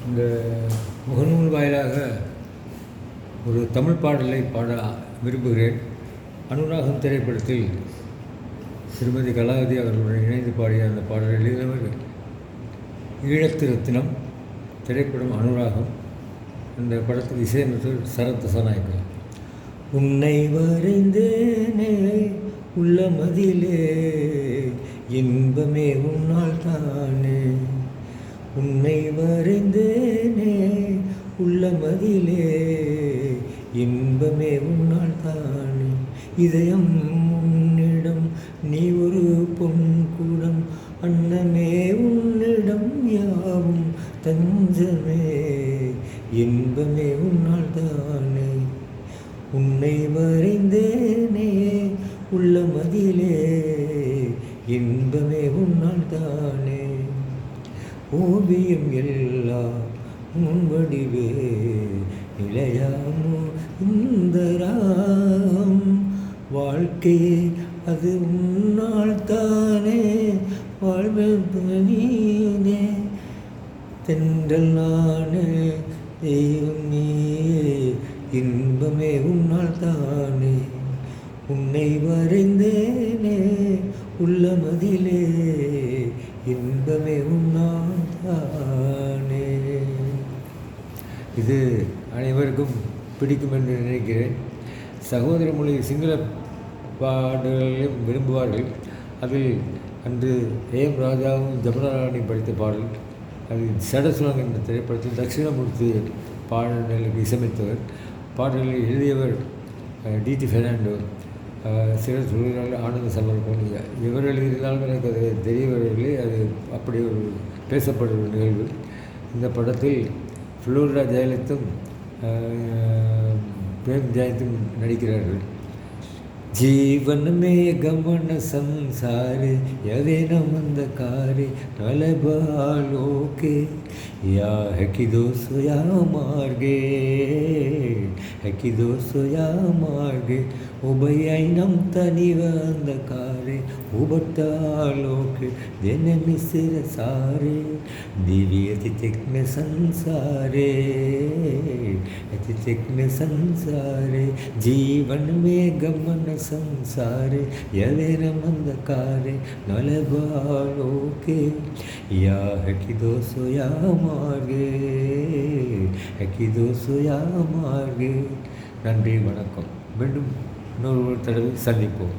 இந்த முகநூல் வாயிலாக ஒரு தமிழ் பாடலை பாட விரும்புகிறேன். அனுராகம் திரைப்படத்தில் திருமதி கலாவதி அவர்களுடன் இணைந்து பாடிய அந்த பாடலை எழுதியவர் ஈழத்து ரத்தினம். திரைப்படம் அனுராகம். அந்த படத்துக்கு இசையமைத்தவர் சரத் தசாநாயக்கர். உன்னை வரைந்தேனே உள்ள மதிலே இன்பமே உன்னால் தானே, உன்னை வரைந்தேனே உள்ள மதிலே இன்பமே உன்னால் தானே, இதயம் உன்னிடம் நீ ஒரு பொன் கூடம், அன்னமே உன்னிடம் யாவும் தஞ்சமே, இன்பமே உன்னால் தானே, உன்னை வரைந்தேனே உள்ள மதிலே இன்பமே உன்னால் தானே, ஓவியம் எல்லாம் முன்வடிவே நிலையாமோ இந்த ராம், வாழ்க்கையே அது உன்னால் தானே, வாழ்வீனே தென்றல் நானே தெய்வம் நீயே, இன்பமே உன்னால் தானே, உன்னை வரைந்தேனே உள்ள மதிலே இன்பமே உன்னால் தானே. இது அனைவருக்கும் பிடிக்கும் என்று நினைக்கிறேன். சகோதர மொழி சிங்கள பாடல்களையும் விரும்புவார்கள். அதில் அன்று ஏஎம் ராஜாவும் ஜமுனாராணி படித்த பாடல், அது சடசுலங் என்ற திரைப்படத்தில் தட்சிணாமூர்த்தி பாடல்களுக்கு இசையமைத்தவர். பாடல்களை எழுதியவர் டிடி பெர்னாண்டோ. சிலர் சொல்கிறார்கள் ஆனந்த சமர்ப்பன். எவர் எழுதியிருந்தாலும் எனக்கு அது தெரியவர்களே, அது அப்படி ஒரு பேசப்படுற ஒரு நிகழ்வு. இந்த படத்தில் ஃப்ளோரிடா ஜெயலலித்தும் பிரேம் ஜெயத்தும் நடிக்கிறார்கள். जीवन में गमन संसार यदि न मंद कार्य नलबालो के, या है कि दोस्तों या मार्गे, है कि दोस्तों या मार्गे, उभयैनं तनिव अंधकारे उबट्टालोके दिन मिसिर सारे, दिव्य तिथिक में संसारे, तिथिक में संसारे, जीवन में गमन संसारे यदेन मंदकारे नलबालोके, या है कि दोस्तों या मार्गे, है कि दोस्तों या मार्गे. நன்றி, வணக்கம். மீண்டும் இன்னொரு தடவை சந்திப்போம்.